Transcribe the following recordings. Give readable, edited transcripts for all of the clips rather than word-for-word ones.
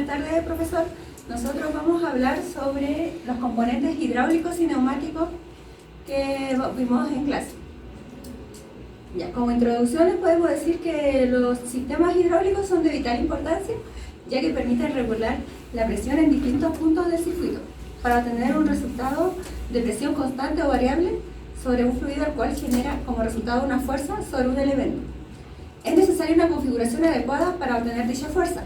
tardes, profesor. Nosotros vamos a hablar sobre los componentes hidráulicos y neumáticos que vimos en clase. Ya, como introducción les podemos decir que los sistemas hidráulicos son de vital importancia, ya que permiten regular la presión en distintos puntos del circuito para obtener un resultado de presión constante o variable sobre un fluido al cual genera como resultado una fuerza sobre un elemento. Es necesaria una configuración adecuada para obtener dicha fuerza,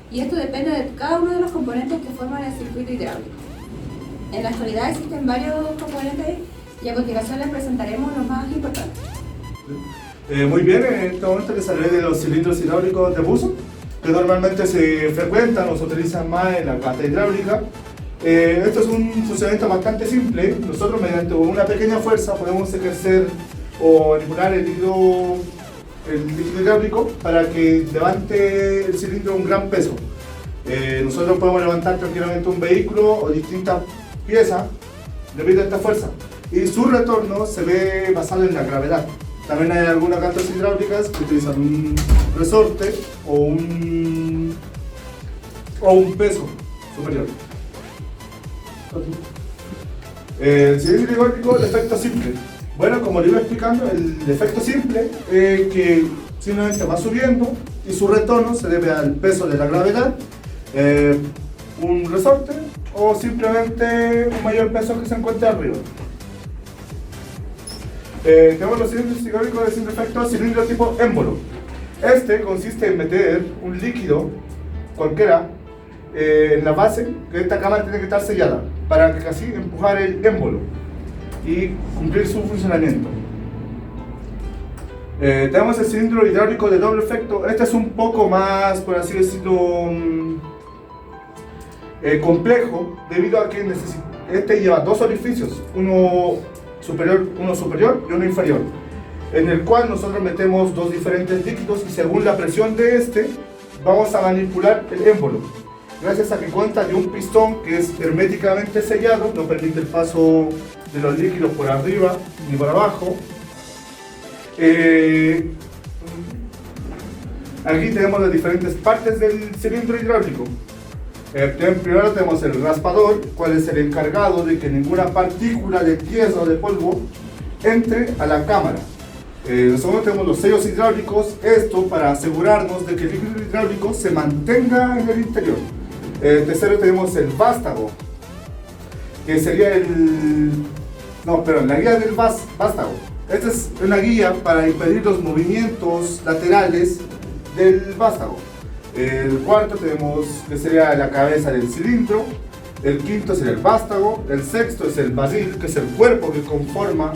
y esto depende de cada uno de los componentes que forman el circuito hidráulico. En la actualidad existen varios componentes y a continuación les presentaremos los más importantes. Muy bien, en este momento les hablaré de los cilindros hidráulicos de buzo, que normalmente se frecuentan o se utilizan más en la planta hidráulica. Esto es un funcionamiento bastante simple. Nosotros mediante una pequeña fuerza podemos ejercer o manipular el líquido hidráulico para que levante el cilindro un gran peso. Nosotros podemos levantar tranquilamente un vehículo o distintas piezas debido a esta fuerza, y su retorno se ve basado en la gravedad. También hay algunas cantas hidráulicas que utilizan un resorte o un peso superior. El cilindro hidráulico, el efecto simple. Bueno, como le iba explicando, el efecto simple es que simplemente va subiendo y su retorno se debe al peso de la gravedad, un resorte o simplemente un mayor peso que se encuentra arriba. Tenemos los cilindros hidráulicos de simple efecto, cilindro tipo émbolo. Este consiste en meter un líquido cualquiera en la base, que esta cámara tiene que estar sellada para que así empujar el émbolo y cumplir su funcionamiento. Tenemos el cilindro hidráulico de doble efecto. Este es un poco más, por así decirlo, complejo, debido a que este lleva dos orificios, uno superior y uno inferior, en el cual nosotros metemos dos diferentes líquidos y según la presión de este vamos a manipular el émbolo. Gracias a que cuenta de un pistón que es herméticamente sellado, no permite el paso de los líquidos por arriba ni por abajo. Aquí tenemos las diferentes partes del cilindro hidráulico. Primero tenemos el raspador, cual es el encargado de que ninguna partícula de tierra o de polvo entre a la cámara. Nosotros tenemos los sellos hidráulicos, esto para asegurarnos de que el líquido hidráulico se mantenga en el interior. Tercero tenemos el vástago, que sería la guía del vástago. Esta es una guía para impedir los movimientos laterales del vástago. El cuarto tenemos que sería la cabeza del cilindro. El quinto sería el vástago. El sexto es el barril, que es el cuerpo que conforma.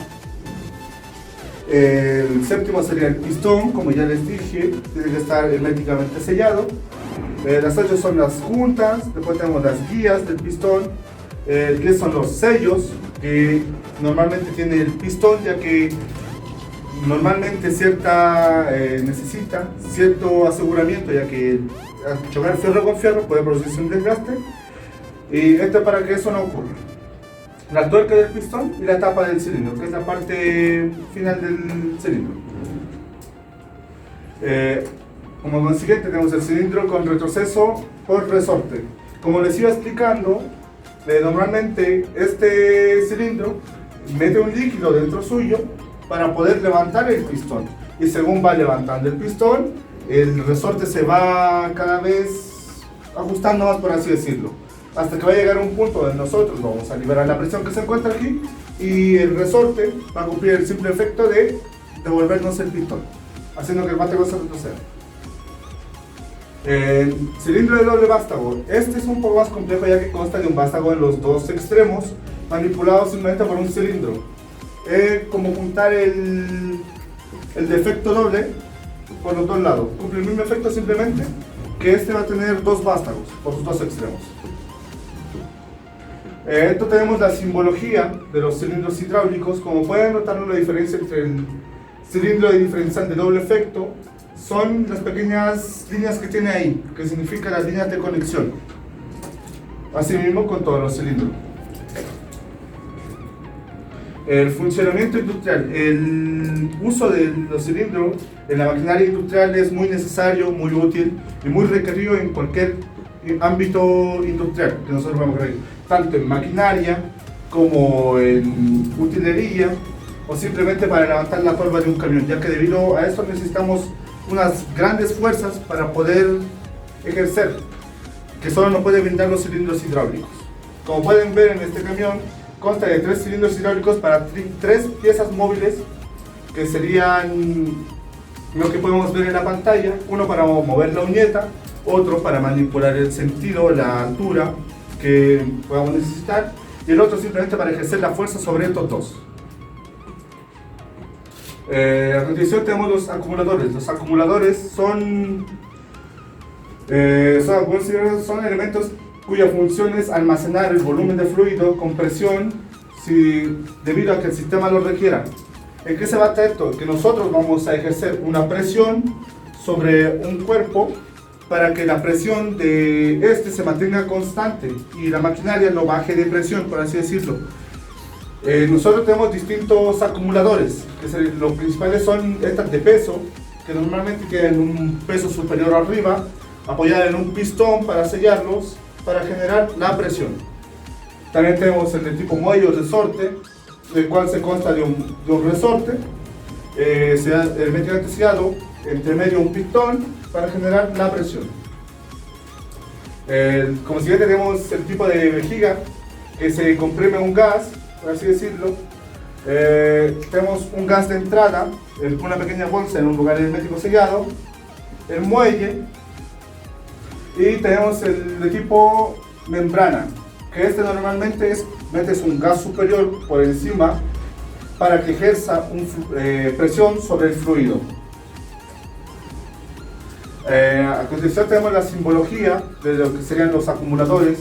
El séptimo sería el pistón, como ya les dije, tiene que estar herméticamente sellado. Las 8 son las juntas. Después tenemos las guías del pistón, que son los sellos que normalmente tiene el pistón, ya que normalmente necesita cierto aseguramiento, ya que al chocar fierro con fierro puede producirse un desgaste, y esto es para que eso no ocurra. La tuerca del pistón y la tapa del cilindro, que es la parte final del cilindro. Como consiguiente tenemos el cilindro con retroceso por resorte. Como les iba explicando, normalmente este cilindro mete un líquido dentro suyo para poder levantar el pistón, y según va levantando el pistón, el resorte se va cada vez ajustando más, por así decirlo, hasta que va a llegar a un punto donde nosotros vamos a liberar la presión que se encuentra aquí y el resorte va a cumplir el simple efecto de devolvernos el pistón, haciendo que el vástago se retroceda. El cilindro de doble vástago, este es un poco más complejo, ya que consta de un vástago en los dos extremos, manipulado simplemente por un cilindro. Como juntar el defecto doble por los dos lados. Cumple el mismo efecto, simplemente que este va a tener dos vástagos por sus dos extremos. Esto tenemos la simbología de los cilindros hidráulicos. Como pueden notar, la diferencia entre el cilindro diferencial de doble efecto son las pequeñas líneas que tiene ahí, que significan las líneas de conexión. Asimismo con todos los cilindros. El funcionamiento industrial. El uso de los cilindros en la maquinaria industrial es muy necesario, muy útil y muy requerido en cualquier ámbito industrial que nosotros vamos a ver, tanto en maquinaria como en utilería o simplemente para levantar la tolva de un camión, ya que debido a esto necesitamos unas grandes fuerzas para poder ejercer, que solo nos pueden brindar los cilindros hidráulicos. Como pueden ver, en este camión consta de 3 cilindros hidráulicos para 3 piezas móviles, que serían lo que podemos ver en la pantalla: uno para mover la uñeta, otro para manipular el sentido, la altura que podamos necesitar, y el otro simplemente para ejercer la fuerza sobre estos dos. A continuación tenemos los acumuladores. Los acumuladores son elementos cuya función es almacenar el volumen de fluido con presión debido a que el sistema lo requiera. ¿En qué se basa esto? Que nosotros vamos a ejercer una presión sobre un cuerpo para que la presión de este se mantenga constante y la maquinaria no baje de presión, por así decirlo. Nosotros tenemos distintos acumuladores, los principales son estas de peso, que normalmente tienen un peso superior arriba, apoyada en un pistón para sellarlos, para generar la presión. También tenemos el de tipo muelle o resorte, el cual se consta de un resorte, herméticamente sellado, entre medio un pistón para generar la presión. Como siguiente tenemos el tipo de vejiga, que se comprime un gas, por así decirlo. Tenemos un gas de entrada, una pequeña bolsa en un lugar hermético sellado, el muelle, y tenemos el de tipo membrana, que normalmente metes un gas superior por encima para que ejerza presión sobre el fluido. A continuación tenemos la simbología de lo que serían los acumuladores.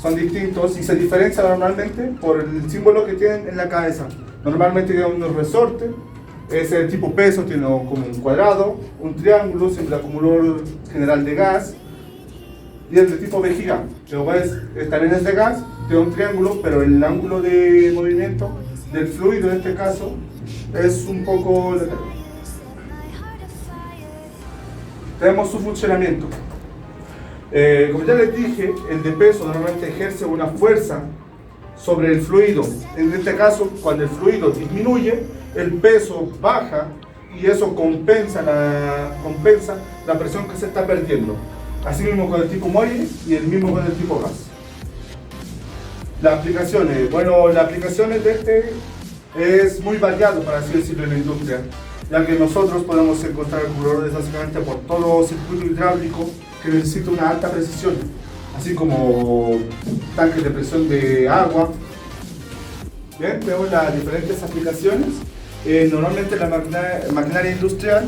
Son distintos y se diferencian normalmente por el símbolo que tienen en la cabeza. Normalmente tienen un resorte, es el tipo peso, tiene como un cuadrado, un triángulo, siempre acumulador general de gas, y el de tipo vejiga, que también es de gas, tiene un triángulo, pero el ángulo de movimiento del fluido en este caso es un poco lateral. Tenemos su funcionamiento. Como ya les dije, el de peso normalmente ejerce una fuerza sobre el fluido. En este caso, cuando el fluido disminuye, el peso baja y eso compensa la presión que se está perdiendo. Así mismo con el tipo muelle y el mismo con el tipo gas. Las aplicaciones. Bueno, las aplicaciones de este es muy variado, para así decirlo, en la industria, ya que nosotros podemos encontrar acumuladores básicamente por todo circuito hidráulico que necesita una alta precisión, así como tanques de presión de agua. Bien, tenemos las diferentes aplicaciones. Normalmente en la maquinaria industrial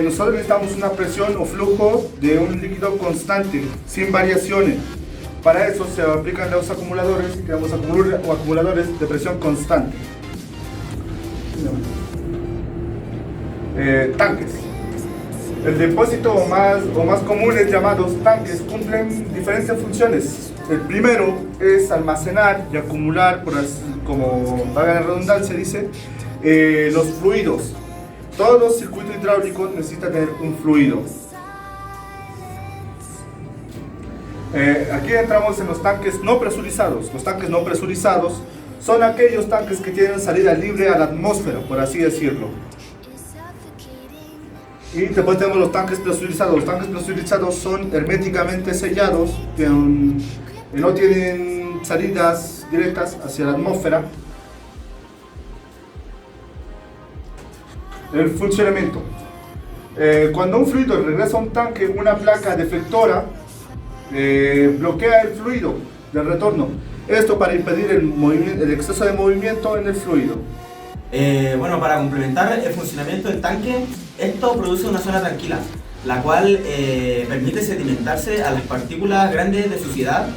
nosotros necesitamos una presión o flujo de un líquido constante, sin variaciones. Para eso se aplican los acumuladores, y tenemos acumuladores de presión constante. Tanques. El depósito más comunes llamados tanques cumplen diferentes funciones. El primero es almacenar y acumular, como valga la redundancia dice, los fluidos. Todos los circuitos hidráulicos necesitan tener un fluido. Aquí entramos en los tanques no presurizados. Los tanques no presurizados son aquellos tanques que tienen salida libre a la atmósfera, por así decirlo. Y después tenemos los tanques presurizados. Los tanques presurizados son herméticamente sellados, no tienen salidas directas hacia la atmósfera. El funcionamiento. Cuando un fluido regresa a un tanque, una placa deflectora bloquea el fluido del retorno. Esto para impedir el exceso de movimiento en el fluido. Bueno, para complementar el funcionamiento del tanque, esto produce una zona tranquila, la cual permite sedimentarse a las partículas grandes de suciedad.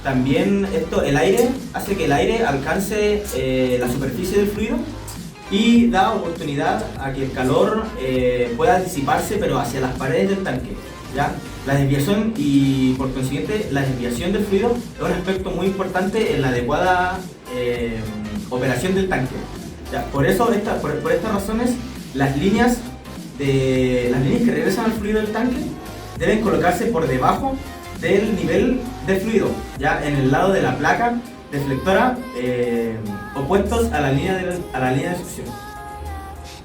También el aire hace que el aire alcance la superficie del fluido y da oportunidad a que el calor pueda disiparse, pero hacia las paredes del tanque, ¿ya? La desviación y por consiguiente la desviación del fluido es un aspecto muy importante en la adecuada operación del tanque, ¿ya? Por estas razones las líneas que regresan al fluido del tanque deben colocarse por debajo del nivel del fluido, ya en el lado de la placa deflectora, opuestos a la línea de succión.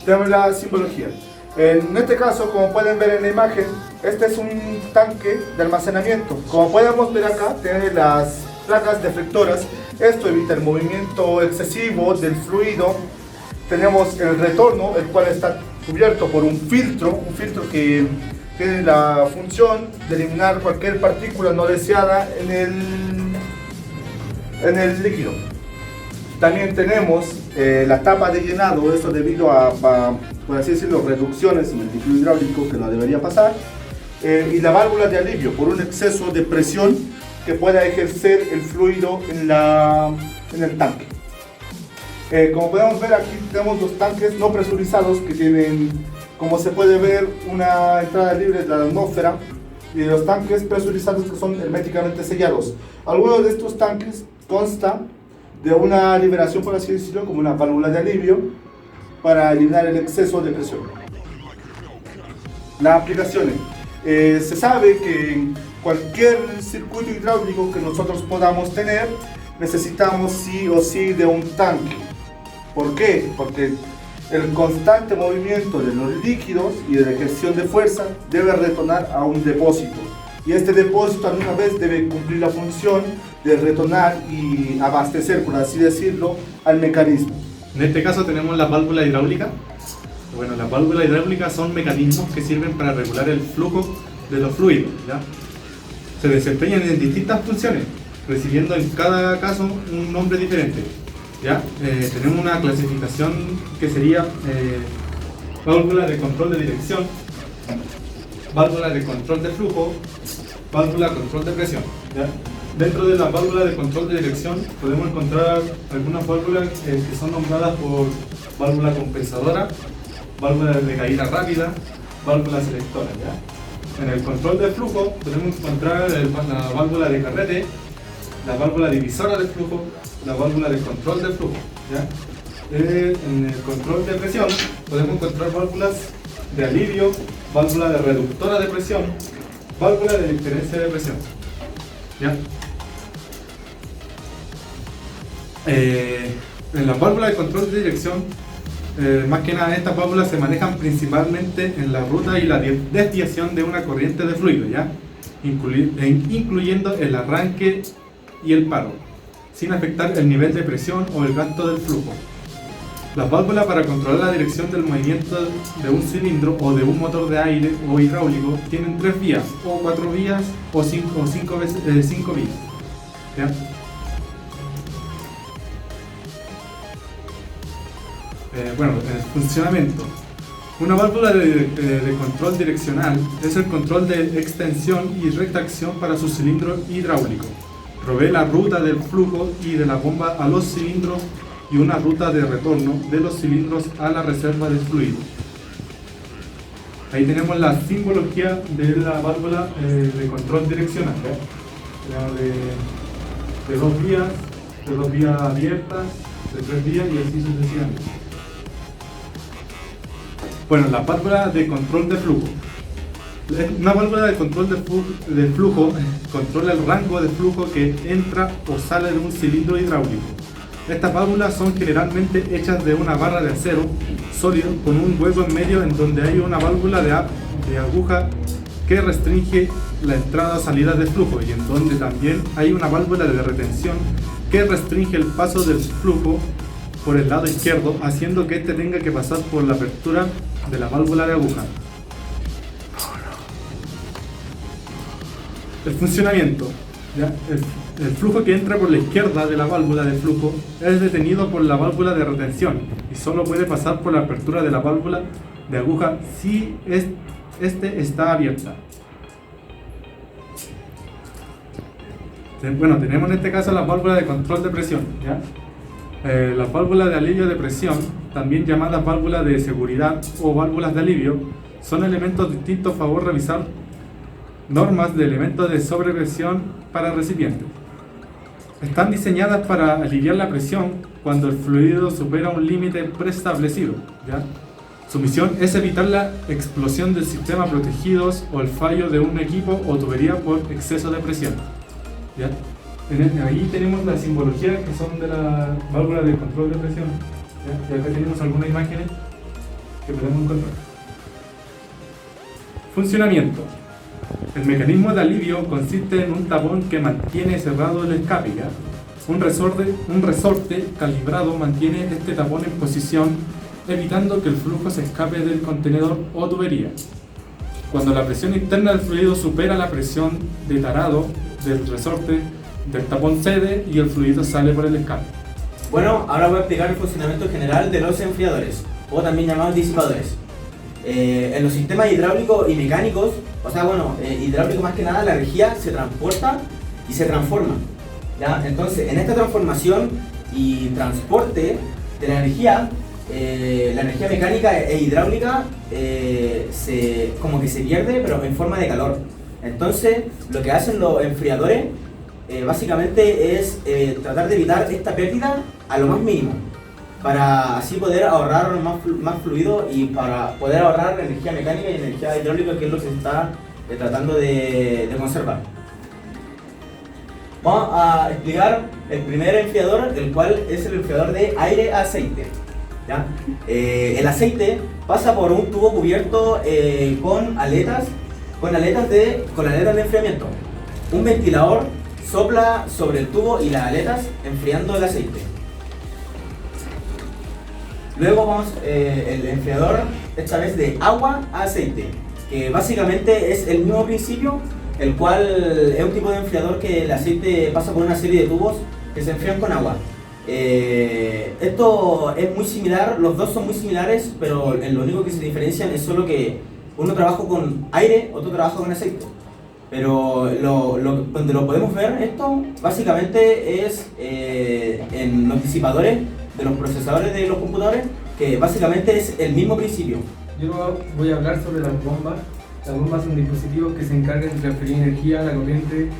Tenemos la simbología. En este caso, como pueden ver en la imagen, este es un tanque de almacenamiento. Como podemos ver acá, tiene las placas deflectoras. Esto evita el movimiento excesivo del fluido. Tenemos el retorno, el cual está cubierto por un filtro que tiene la función de eliminar cualquier partícula no deseada en el líquido. También tenemos la tapa de llenado, esto debido a, por así decirlo, reducciones en el líquido hidráulico que no debería pasar, y la válvula de alivio por un exceso de presión que pueda ejercer el fluido en el tanque. Como podemos ver, aquí tenemos los tanques no presurizados que tienen, como se puede ver, una entrada libre de la atmósfera, y los tanques presurizados que son herméticamente sellados. Algunos de estos tanques consta de una liberación, por así decirlo, como una válvula de alivio para eliminar el exceso de presión. Las aplicaciones. Se sabe que en cualquier circuito hidráulico que nosotros podamos tener, necesitamos sí o sí de un tanque. ¿Por qué? Porque el constante movimiento de los líquidos y de la ejerción de fuerza debe retornar a un depósito. Y este depósito a una vez debe cumplir la función de retornar y abastecer, por así decirlo, al mecanismo. En este caso tenemos la válvula hidráulica. Bueno, las válvulas hidráulicas son mecanismos que sirven para regular el flujo de los fluidos, ¿ya? Se desempeñan en distintas funciones, recibiendo en cada caso un nombre diferente, ¿ya? Tenemos una clasificación que sería válvula de control de dirección, válvula de control de flujo, válvula de control de presión, ¿ya? Dentro de la válvula de control de dirección podemos encontrar algunas válvulas que son nombradas por válvula compensadora, válvula de caída rápida, válvula selectora, ¿ya? En el control de flujo podemos encontrar la válvula de carrete, la válvula divisora de flujo, la válvula de control de flujo, ¿ya? En el control de presión podemos encontrar válvulas de alivio, válvula de reductora de presión, válvula de diferencia de presión, ¿ya? En la válvula de control de dirección, más que nada estas válvulas se manejan principalmente en la ruta y la desviación de una corriente de fluido, ¿ya? Incluyendo el arranque y el paro, sin afectar el nivel de presión o el gasto del flujo. Las válvulas para controlar la dirección del movimiento de un cilindro o de un motor de aire o hidráulico tienen 3 vías, o 4 vías, o 5 vías, ¿ya? Bueno, el funcionamiento. Una válvula de control direccional es el control de extensión y retracción para su cilindro hidráulico. Provee la ruta del flujo y de la bomba a los cilindros y una ruta de retorno de los cilindros a la reserva de fluido. Ahí tenemos la simbología de la válvula de control direccional, de 2 vías abiertas, de 3 vías y así sucesivamente. Bueno, la válvula de control de flujo. Una válvula de control de flujo controla el rango de flujo que entra o sale de un cilindro hidráulico. Estas válvulas son generalmente hechas de una barra de acero sólido con un hueco en medio en donde hay una válvula de aguja que restringe la entrada o salida de flujo, y en donde también hay una válvula de retención que restringe el paso del flujo por el lado izquierdo, haciendo que éste tenga que pasar por la apertura de la válvula de aguja. El funcionamiento, ¿ya? El flujo que entra por la izquierda de la válvula de flujo es detenido por la válvula de retención y solo puede pasar por la apertura de la válvula de aguja si este está abierta. Bueno, tenemos en este caso la válvula de control de presión, ¿ya? Las válvulas de alivio de presión, también llamadas válvulas de seguridad o válvulas de alivio, son elementos distintos. Favor revisar normas de elementos de sobrepresión para recipientes. Están diseñadas para aliviar la presión cuando el fluido supera un límite preestablecido, ¿ya? Su misión es evitar la explosión del sistema protegidos o el fallo de un equipo o tubería por exceso de presión. ¿Ya? Ahí tenemos la simbología que son de la válvula de control de presión. ¿Ya? Y acá tenemos algunas imágenes que podemos encontrar. Funcionamiento. El mecanismo de alivio consiste en un tapón que mantiene cerrado el escape. ¿Ya? Un resorte calibrado mantiene este tapón en posición, evitando que el flujo se escape del contenedor o tubería. Cuando la presión interna del fluido supera la presión de tarado del resorte, del tapón cede y el fluido sale por el escape. Bueno, ahora voy a explicar el funcionamiento general de los enfriadores, o también llamados disipadores. En los sistemas hidráulicos y mecánicos, hidráulico más que nada, la energía se transporta y se transforma. ¿Ya? Entonces, en esta transformación y transporte de la energía mecánica e hidráulica como que se pierde, pero en forma de calor. Entonces, lo que hacen los enfriadores básicamente es tratar de evitar esta pérdida a lo más mínimo, para así poder ahorrar más fluido y para poder ahorrar energía mecánica y energía hidráulica, que es lo que se está tratando de conservar. Vamos a explicar el primer enfriador, el cual es el enfriador de aire-aceite. ¿Ya? El aceite pasa por un tubo cubierto con aletas de enfriamiento. Un ventilador sopla sobre el tubo y las aletas, enfriando el aceite. Luego vamos el enfriador, esta vez de agua a aceite, que básicamente es el mismo principio, el cual es un tipo de enfriador que el aceite pasa por una serie de tubos que se enfrían con agua. Esto es muy similar, los dos son muy similares, pero lo único que se diferencian es solo que uno trabaja con aire, otro trabaja con aceite. Pero donde lo podemos ver esto, básicamente es en los disipadores de los procesadores de los computadores, que básicamente es el mismo principio. Yo voy a hablar sobre las bombas. Las bombas son dispositivos que se encargan de transferir energía a la corriente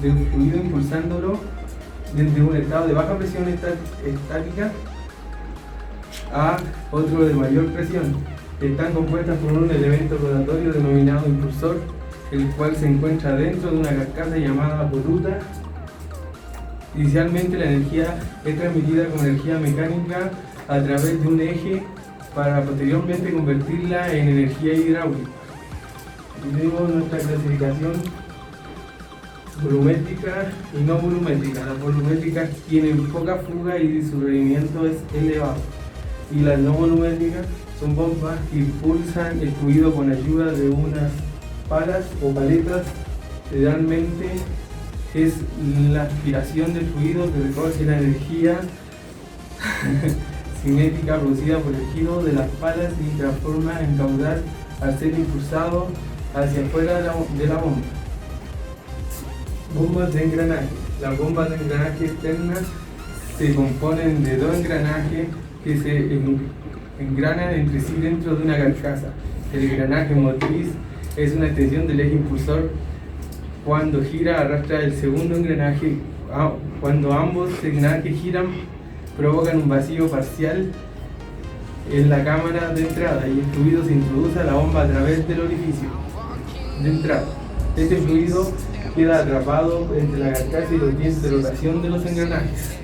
de un fluido, impulsándolo desde un estado de baja presión estática a otro de mayor presión. Están compuestas por un elemento rotatorio denominado impulsor, el cual se encuentra dentro de una carcasa llamada voluta. Inicialmente la energía es transmitida como energía mecánica a través de un eje para posteriormente convertirla en energía hidráulica. Tenemos nuestra clasificación volumétrica y no volumétrica. Las volumétricas tienen poca fuga y su rendimiento es elevado. Y las no volumétricas son bombas que impulsan el fluido con ayuda de unas palas o paletas. Generalmente es la aspiración del fluido que recoge la energía cinética producida por el giro de las palas y transforma en caudal al ser impulsado hacia afuera de la bomba. Bombas de engranaje. Las bombas de engranaje externas se componen de dos engranajes que se engranan entre sí dentro de una carcasa. El engranaje motriz es una extensión del eje impulsor. Cuando gira, arrastra el segundo engranaje. Cuando ambos engranajes giran, provocan un vacío parcial en la cámara de entrada y el fluido se introduce a la bomba a través del orificio de entrada. Este fluido queda atrapado entre la carcasa y los dientes de rotación de los engranajes.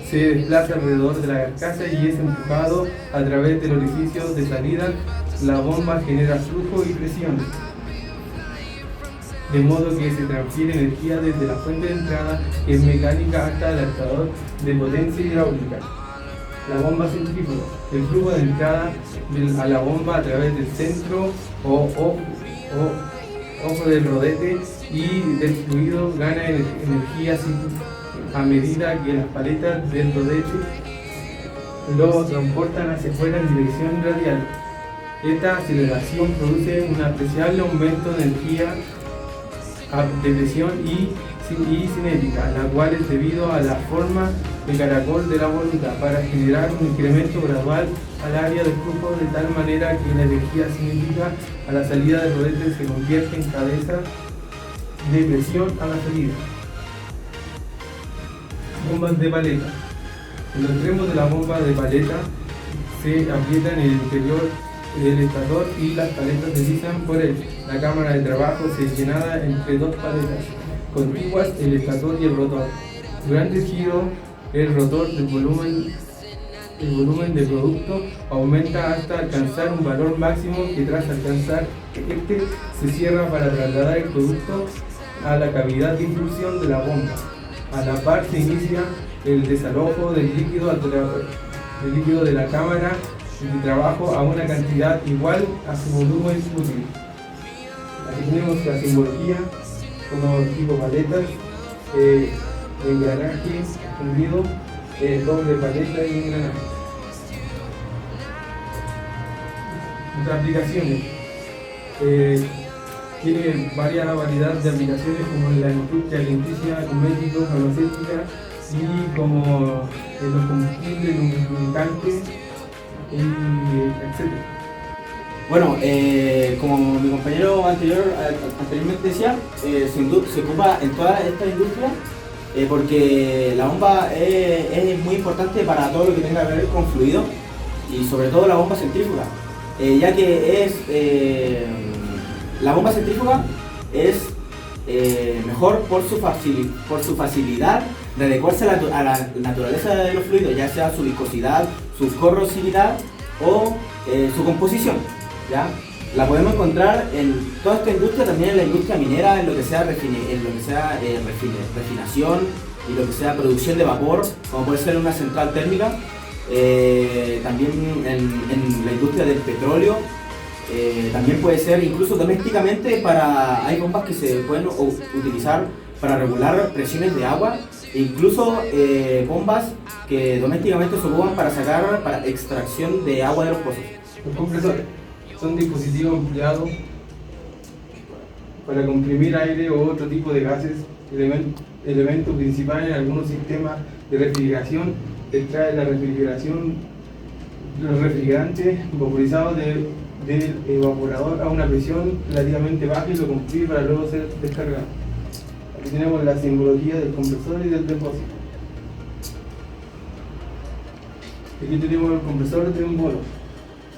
Se desplaza alrededor de la carcasa y es empujado a través del orificio de salida. La bomba genera flujo y presión, de modo que se transfiere energía desde la fuente de entrada, que es mecánica, hasta el adaptador de potencia hidráulica. La bomba centrífuga. El flujo de entrada a la bomba a través del centro o ojo del rodete y del fluido gana energía a medida que las paletas del rodete lo transportan hacia afuera en dirección radial. Esta aceleración produce un apreciable aumento de energía de presión y cinética, la cual es debido a la forma de caracol de la voluta, para generar un incremento gradual al área del flujo, de tal manera que la energía cinética a la salida del rodete se convierte en cabeza de presión a la salida. Bombas de paleta. En los extremos de la bomba de paleta se aprieta en el interior del estator y las paletas deslizan por él. La cámara de trabajo se llenada entre dos paletas contiguas, el estator y el rotor. Durante el giro, el rotor del volumen del producto aumenta hasta alcanzar un valor máximo que tras alcanzar este se cierra para trasladar el producto a la cavidad de impulsión de la bomba. A la par se inicia el desalojo del líquido de la cámara de trabajo a una cantidad igual a su volumen útil. Aquí tenemos la simbología como tipo paletas, engranaje fundido, doble paleta y engranaje. Otras aplicaciones. Tiene varias variedades de aplicaciones como en la industria alimenticia, cosméticos, farmacéutica y como en los combustibles, lubricantes, etc. Bueno, como mi compañero anteriormente decía, se ocupa en toda esta industria porque la bomba es muy importante para todo lo que tenga que ver con fluido y sobre todo la bomba centrífuga, ya que la bomba centrífuga es mejor por su facilidad de adecuarse a la naturaleza de los fluidos, ya sea su viscosidad, su corrosividad o su composición. ¿Ya? La podemos encontrar en toda esta industria, también en la industria minera, en lo que sea, refinación y lo que sea producción de vapor, como puede ser una central térmica, también en la industria del petróleo, también puede ser incluso domésticamente hay bombas que se pueden utilizar para regular presiones de agua, e incluso bombas que domésticamente se ocupan para extracción de agua de los pozos. Los compresores son dispositivos empleados para comprimir aire o otro tipo de gases, elemento principal en algunos sistemas de refrigeración. Extrae la refrigeración, los refrigerantes vaporizados del evaporador a una presión relativamente baja y lo comprime para luego ser descargado. Aquí tenemos la simbología del compresor y del depósito. Aquí tenemos el compresor de un bolo.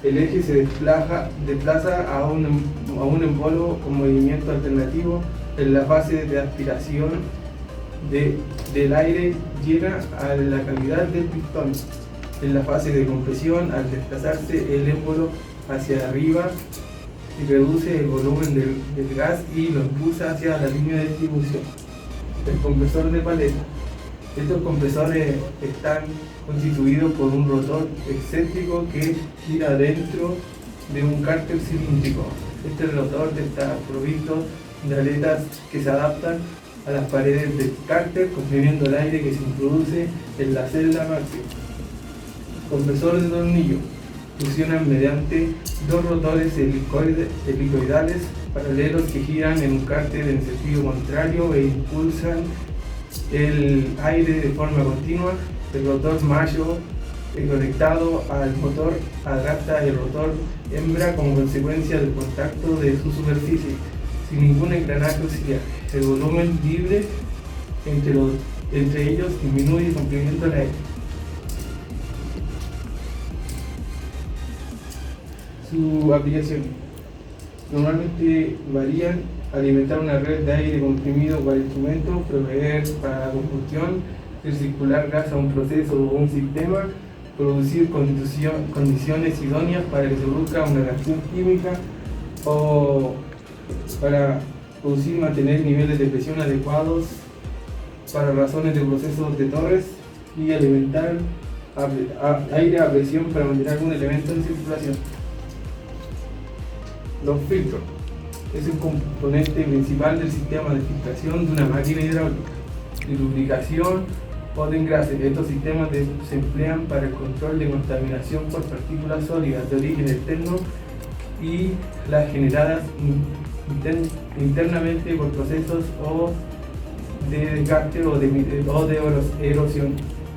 El eje se desplaza a un embolo con movimiento alternativo en la fase de aspiración del aire llena a la cavidad del pistón. En la fase de compresión, al desplazarse el embolo hacia arriba, reduce el volumen del gas y lo impulsa hacia la línea de distribución. El compresor de paleta. Estos compresores están constituidos por un rotor excéntrico que gira dentro de un cárter cilíndrico. Este rotor está provisto de aletas que se adaptan a las paredes del cárter, comprimiendo el aire que se introduce en la celda máxima. Compresor de tornillo. Funcionan mediante dos rotores helicoidales paralelos que giran en un cárter en sentido contrario e impulsan el aire de forma continua. El rotor macho conectado al motor adapta el rotor hembra como consecuencia del contacto de su superficie, sin ningún engranaje auxiliar. El volumen libre entre ellos disminuye comprimiendo el aire. Su aplicación normalmente varían: alimentar una red de aire comprimido para instrumentos, proveer para la combustión, hacer circular gas a un proceso o un sistema, producir condiciones idóneas para que se produzca una reacción química o para producir y mantener niveles de presión adecuados para razones de procesos de Torres, y alimentar aire a presión para mantener algún elemento en circulación. Los filtros es un componente principal del sistema de filtración de una máquina hidráulica, de lubricación o de engrase. Estos sistemas se emplean para el control de contaminación por partículas sólidas de origen externo y las generadas internamente por procesos o de desgaste o de erosión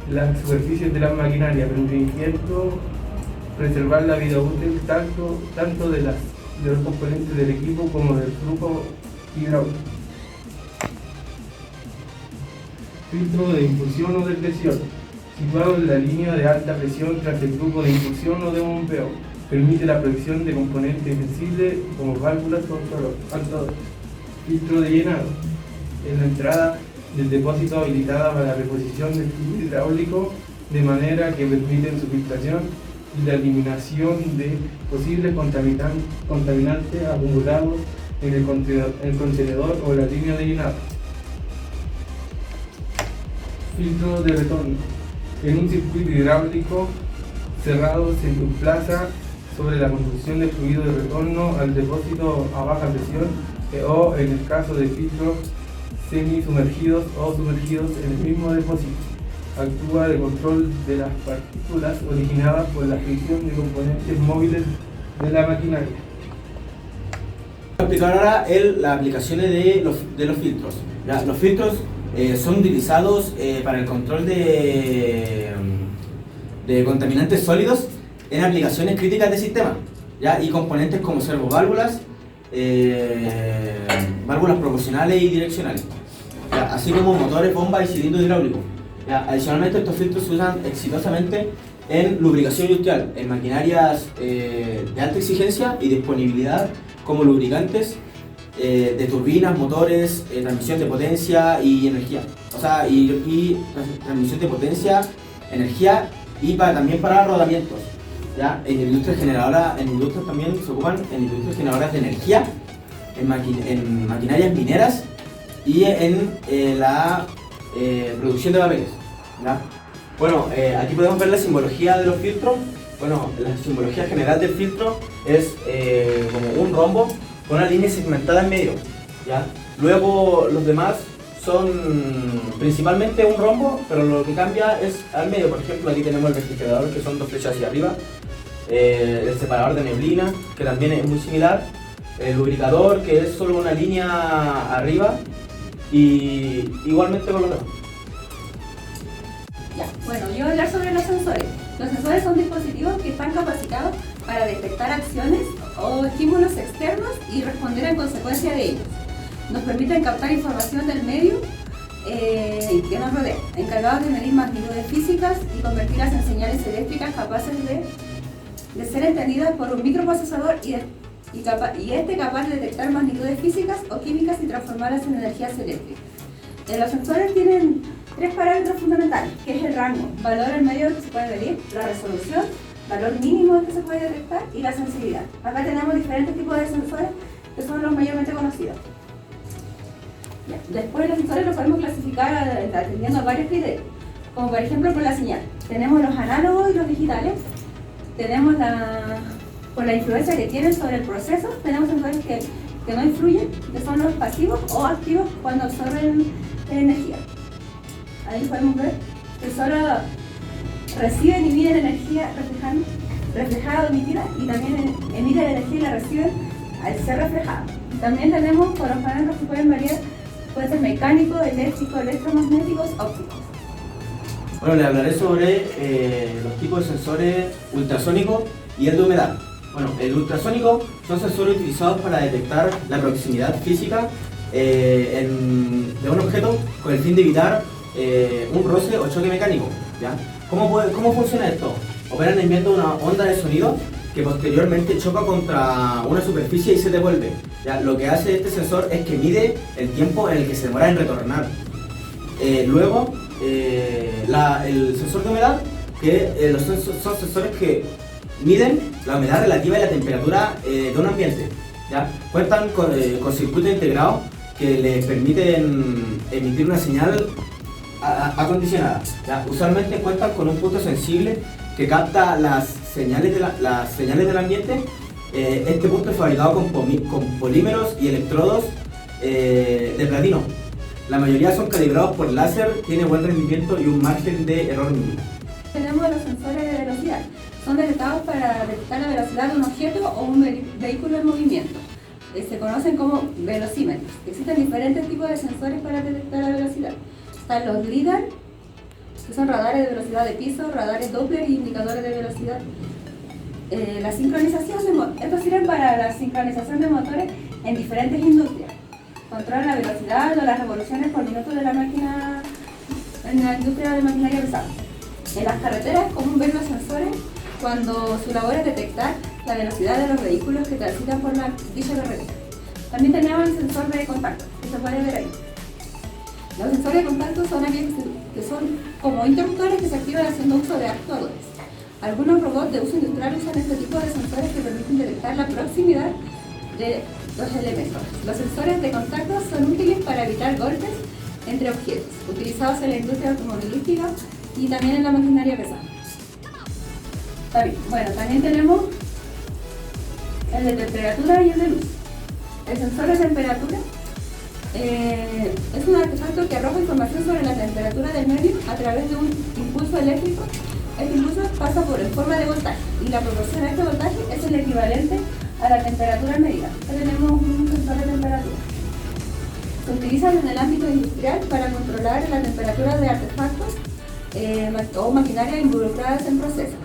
las superficies de la maquinaria, permitiendo preservar la vida útil tanto de los componentes del equipo como del flujo hidráulico. Filtro de infusión o de presión. situado en la línea de alta presión tras el flujo de incursión o de bombeo. Permite la provisión de componentes sensibles como válvulas o actuadores. Filtro de llenado. En la entrada del depósito habilitada para la reposición del fluido hidráulico de manera que permiten su filtración y la eliminación de posibles contaminantes acumulados en el contenedor o la línea de llenado. Filtro de retorno. En un circuito hidráulico cerrado se emplaza sobre la conducción de fluido de retorno al depósito a baja presión o en el caso de filtros semisumergidos o sumergidos en el mismo depósito. Actúa de control de las partículas originadas por la fricción de componentes móviles de la maquinaria. Voy a explicar ahora las aplicaciones de los filtros. ¿Ya? Los filtros son utilizados para el control de contaminantes sólidos en aplicaciones críticas del sistema, ¿ya? Y componentes como servoválvulas, válvulas proporcionales y direccionales, ¿ya? Así como motores, bombas y cilindros hidráulicos. ¿Ya? Adicionalmente, estos filtros se usan exitosamente en lubricación industrial, en maquinarias de alta exigencia y disponibilidad como lubricantes de turbinas, motores, transmisión de potencia y energía. O sea, y transmisión de potencia, energía y también para rodamientos. ¿Ya? En industrias también se ocupan en industrias generadoras de energía, en maquinarias mineras y en la producción de papeles. ¿Ya? Bueno, aquí podemos ver la simbología de los filtros. Bueno, la simbología general del filtro es como un rombo con una línea segmentada en medio, ¿ya? Luego los demás son principalmente un rombo, pero lo que cambia es al medio. Por ejemplo, aquí tenemos el refrigerador, que son dos flechas hacia arriba, el separador de neblina, que también es muy similar, el lubricador, que es solo una línea arriba, y igualmente con los demás. Ya, bueno, yo voy a hablar sobre los sensores. Los sensores son dispositivos que están capacitados para detectar acciones o estímulos externos y responder en consecuencia de ellos. Nos permiten captar información del medio que nos rodea, encargados de medir magnitudes físicas y convertirlas en señales eléctricas capaces de ser entendidas por un microprocesador y este capaz de detectar magnitudes físicas o químicas y transformarlas en energías eléctricas. Los sensores tienen tres parámetros fundamentales, que es el rango, valor en medio que se puede medir, la resolución, valor mínimo que se puede detectar y la sensibilidad. Acá tenemos diferentes tipos de sensores que son los mayormente conocidos. Ya. Después los sensores los podemos clasificar atendiendo a varios criterios, como por ejemplo por la señal. Tenemos los análogos y los digitales, tenemos por la influencia que tienen sobre el proceso, tenemos sensores que no influyen, que son los pasivos o activos cuando absorben energía. Ahí podemos ver que solo reciben y miden energía reflejada o emitida, y también emiten energía y la reciben al ser reflejada. También tenemos por los parámetros que pueden variar, puede ser mecánico, eléctrico, electromagnéticos, ópticos. Bueno, les hablaré sobre los tipos de sensores ultrasónicos y el de humedad. Bueno, el ultrasónico son sensores utilizados para detectar la proximidad física de un objeto con el fin de evitar un roce o choque mecánico, ¿ya? ¿Cómo funciona esto? Operan enviando una onda de sonido que posteriormente choca contra una superficie y se devuelve, ¿ya? Lo que hace este sensor es que mide el tiempo en el que se demora en retornar. Luego, el sensor de humedad, que son sensores que miden la humedad relativa y la temperatura de un ambiente, ¿ya? Cuentan con circuitos integrados que les permiten emitir una señal acondicionada, ¿ya? Usualmente cuentan con un punto sensible que capta las señales del ambiente. Este punto es fabricado con polímeros y electrodos de platino. La mayoría son calibrados por láser, tiene buen rendimiento y un margen de error mínimo. Tenemos los sensores de velocidad. Son detectados para detectar la velocidad de un objeto o un vehículo en movimiento. Se conocen como velocímetros. Existen diferentes tipos de sensores para detectar la velocidad. Están los LIDAR, que son radares de velocidad de piso, radares Doppler y indicadores de velocidad. La sincronización estos sirven para la sincronización de motores en diferentes industrias. Controlan la velocidad o las revoluciones por minuto de la máquina en la industria de maquinaria pesada. En las carreteras es común ver los sensores cuando su labor es detectar la velocidad de los vehículos que transitan por dicha carretera. También tenemos el sensor de contacto, que se puede ver ahí. Los sensores de contacto son aquellos que son como interruptores que se activan haciendo uso de actuadores. Algunos robots de uso industrial usan este tipo de sensores que permiten detectar la proximidad de los elementos. Los sensores de contacto son útiles para evitar golpes entre objetos, utilizados en la industria automovilística y también en la maquinaria pesada. También tenemos el de temperatura y el de luz. El sensor de temperatura es un artefacto que arroja información sobre la temperatura del medio a través de un impulso eléctrico. Este impulso pasa en forma de voltaje y la proporción a este voltaje es el equivalente a la temperatura medida. Aquí tenemos un sensor de temperatura. Se utilizan en el ámbito industrial para controlar la temperatura de artefactos o maquinaria involucradas en procesos.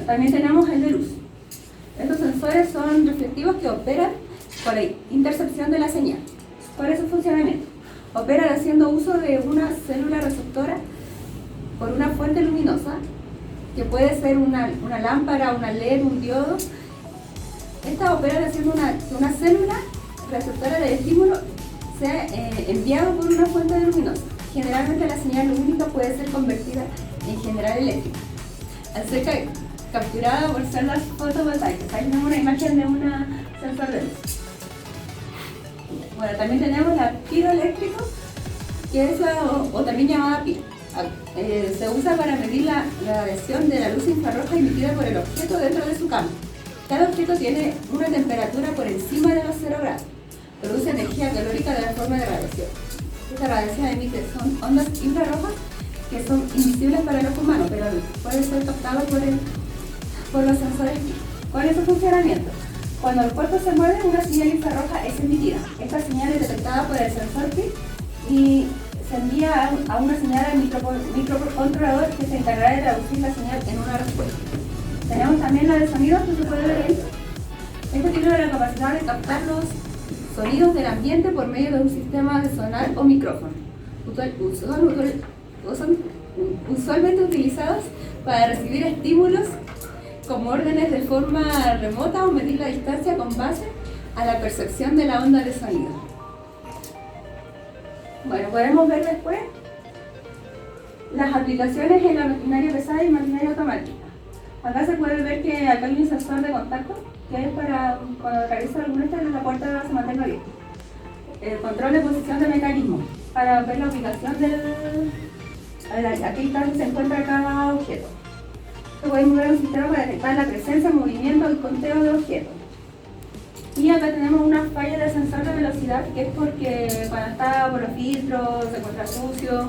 También tenemos el de luz. Estos sensores son reflectivos que operan por la intercepción de la señal. ¿Cuál es su funcionamiento? Operan haciendo uso de una célula receptora por una fuente luminosa, que puede ser una lámpara, una LED, un diodo. Esta opera haciendo que una célula receptora del estímulo sea enviado por una fuente luminosa. Generalmente la señal lumínica puede ser convertida en general eléctrica, al ser capturada por celdas fotovoltaicas. Ahí tenemos una imagen de una sensor de luz. También tenemos la piroeléctrico, que es o también llamada PIR. Se usa para medir la radiación de la luz infrarroja emitida por el objeto dentro de su campo. Cada objeto tiene una temperatura por encima de los 0 grados. Produce energía calórica de la forma de radiación. Esta radiación emite son ondas infrarrojas que son invisibles para el ojo humano, pero puede ser captado por los sensores. ¿Cuál es su funcionamiento? Cuando el cuerpo se mueve, una señal infrarroja es emitida. Esta señal es detectada por el sensor PIR y se envía a una señal al microcontrolador que se encargará de traducir la señal en una respuesta. Tenemos también la de sonido, que se puede ver ahí. Este tiene la capacidad de captar los sonidos del ambiente por medio de un sistema de sonar o micrófono. Son usualmente utilizados para recibir estímulos como órdenes de forma remota o medir la distancia con base a la percepción de la onda de sonido. Podemos ver después las aplicaciones en la maquinaria pesada y maquinaria automática. Acá se puede ver que acá hay un sensor de contacto que es para cuando realiza algún estrés la puerta se mantenga abierta. El control de posición de mecanismo para ver la ubicación aquí se encuentra cada objeto. Se puede mover un sistema para detectar la presencia, movimiento y conteo de objetos. Y acá tenemos una falla de sensor de velocidad, que es porque cuando está por los filtros se encuentra sucio.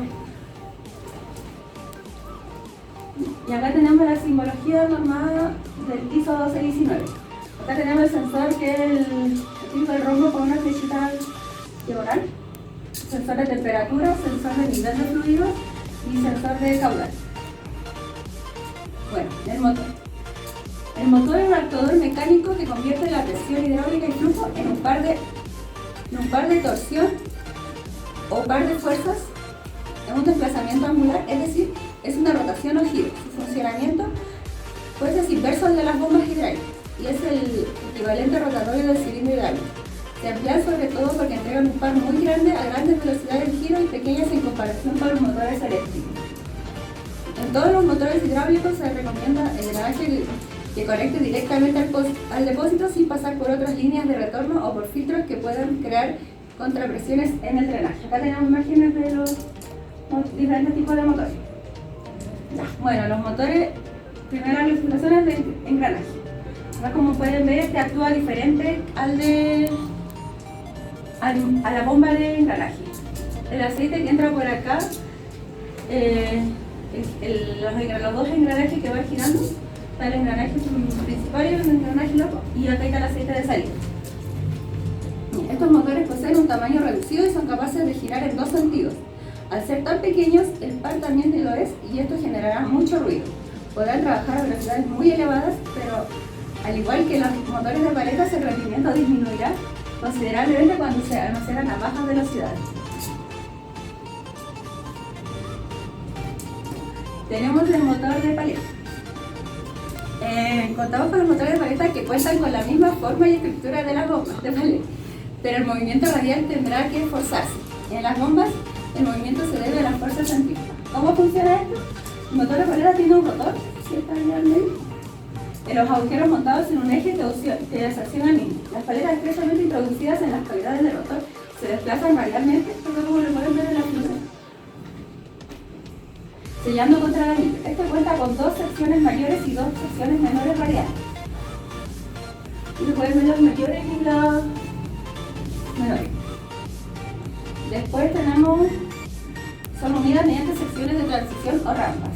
Y acá tenemos la simbología normada del ISO 1219. Acá tenemos el sensor que es el tipo de rombo con una flechita diagonal, sensor de temperatura, sensor de nivel de fluido y sensor de caudal. El motor. El motor es un actuador mecánico que convierte la presión hidráulica y flujo en un par de torsión o par de fuerzas en un desplazamiento angular, es decir, es una rotación o giro. Su funcionamiento es inverso al de las bombas hidráulicas y es el equivalente rotatorio del cilindro hidráulico. Se emplean sobre todo porque entregan un par muy grande a grandes velocidades de giro y pequeñas en comparación con los motores eléctricos. En todos los motores hidráulicos se recomienda el drenaje que conecte directamente al depósito sin pasar por otras líneas de retorno o por filtros que puedan crear contrapresiones en el drenaje. Acá tenemos imágenes de los diferentes tipos de motores. Los motores, primero las ilustraciones de engranaje. Acá, como pueden ver, este actúa diferente a la bomba de engranaje. El aceite que entra por acá, los dos engranajes que van girando, está el engranaje principal y el engranaje loco, y acá está el aceite de salida. Estos motores poseen un tamaño reducido y son capaces de girar en dos sentidos. Al ser tan pequeños, el par también lo es y esto generará mucho ruido. Podrán trabajar a velocidades muy elevadas, pero al igual que los motores de paletas, el rendimiento disminuirá considerablemente cuando se almacenan a bajas velocidades. tenemos el motor de paleta. Contamos con los motores de paleta que cuentan con la misma forma y estructura de las bombas de paleta, pero el movimiento radial tendrá que esforzarse. En las bombas, el movimiento se debe a las fuerzas centrífugas. ¿Cómo funciona esto? El motor de paleta tiene un rotor, que está ahí al medio, en los agujeros montados en un eje que desacciona al mismo. Las paletas expresamente introducidas en las cavidades del rotor se desplazan radialmente, como lo pueden ver en la figura, sellando contra el anillo. Este cuenta con 2 secciones mayores y 2 secciones menores radiales. Y se pueden ver las mayores y las menores. Después son unidas mediante secciones de transición o rampas.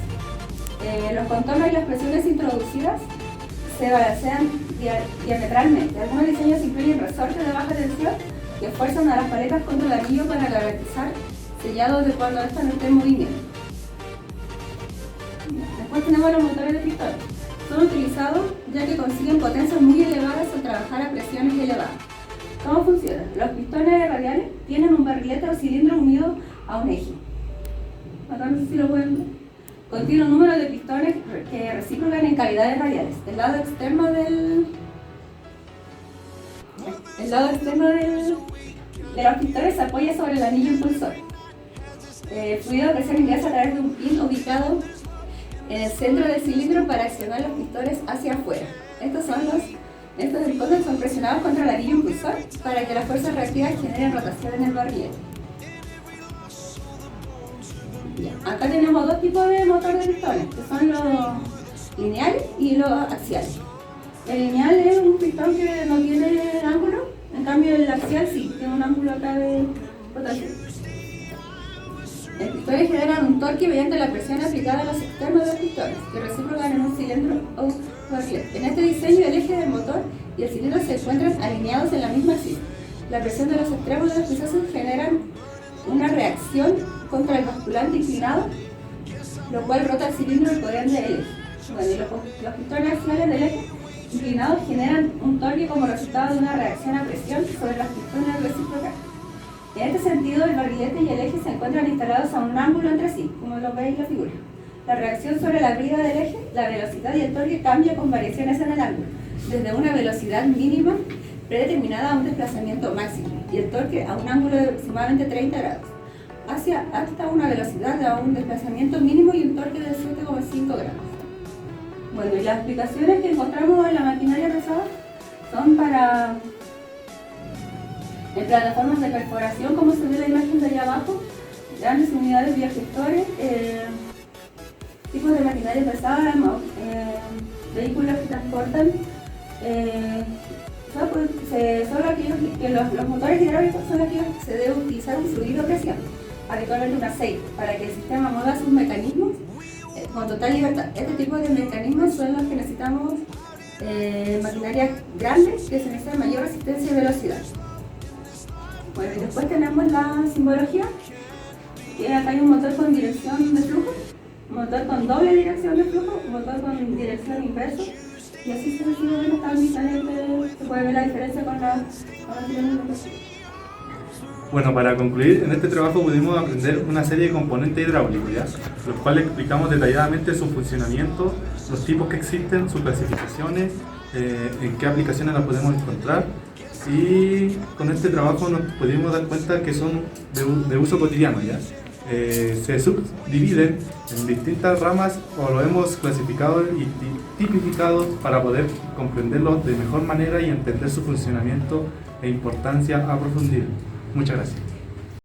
Los contornos y las presiones introducidas se balancean diametralmente. Algunos diseños incluyen resortes de baja tensión que fuerzan a las paletas contra el anillo para garantizar sellado de cuando ésta no esté en movimiento. Después tenemos los motores de pistones. Son utilizados ya que consiguen potencias muy elevadas al trabajar a presiones elevadas. ¿Cómo funciona? Los pistones radiales tienen un barrilete o cilindro unido a un eje. Acá no sé si lo pueden ver. Contiene un número de pistones que reciclan en cavidades radiales. El lado externo de los pistones se apoya sobre el anillo impulsor. El fluido de presión ingresa a través de un pin ubicado en el centro del cilindro para accionar los pistones hacia afuera. Estos pistones son presionados contra el anillo impulsor para que las fuerzas reactivas generen rotación en el barrilete. Acá tenemos 2 tipos de motor de pistones, que son los lineales y los axiales. El lineal es un pistón que no tiene ángulo, en cambio el axial sí, tiene un ángulo acá de rotación. Los pistones generan un torque mediante la presión aplicada a los externos de los pistones, que reciclan en un cilindro o barrilete. En este diseño, el eje del motor y el cilindro se encuentran alineados en la misma axis. La presión de los extremos de los pistones generan una reacción contra el basculante inclinado, lo cual rota el cilindro y por ende el eje. Bueno, y los pistones axiales del eje inclinados generan un torque como resultado de una reacción a presión sobre los pistones reciprocales. En este sentido, el barrilete y el eje se encuentran instalados a un ángulo entre sí, como lo veis en la figura. La reacción sobre la brida del eje, la velocidad y el torque cambia con variaciones en el ángulo, desde una velocidad mínima predeterminada a un desplazamiento máximo y el torque a un ángulo de aproximadamente 30 grados, hasta una velocidad a un desplazamiento mínimo y un torque de 7,5 grados. Bueno, y las aplicaciones que encontramos en la maquinaria pesada son en plataformas de perforación, como se ve en la imagen de allá abajo, grandes unidades biogestores, tipos de maquinaria pesada, vehículos que transportan, los motores hidráulicos son aquellos que se debe utilizar un fluido a presión, habitualmente un aceite, para que el sistema mueva sus mecanismos con total libertad. Este tipo de mecanismos son los que necesitamos maquinarias grandes que se necesita mayor resistencia y velocidad. Bueno, y después tenemos la simbología, que acá hay un motor con dirección de flujo, un motor con doble dirección de flujo, un motor con dirección inversa, y así se recibe en esta diferente, se puede ver la diferencia con la dirección de flujo. Bueno, para concluir, en este trabajo pudimos aprender una serie de componentes hidráulicos, ¿ya? Los cuales explicamos detalladamente su funcionamiento, los tipos que existen, sus clasificaciones, en qué aplicaciones las podemos encontrar. Y con este trabajo nos pudimos dar cuenta que son de uso cotidiano, ¿ya? Se subdividen en distintas ramas o lo hemos clasificado y tipificado para poder comprenderlos de mejor manera y entender su funcionamiento e importancia a profundidad. Muchas gracias.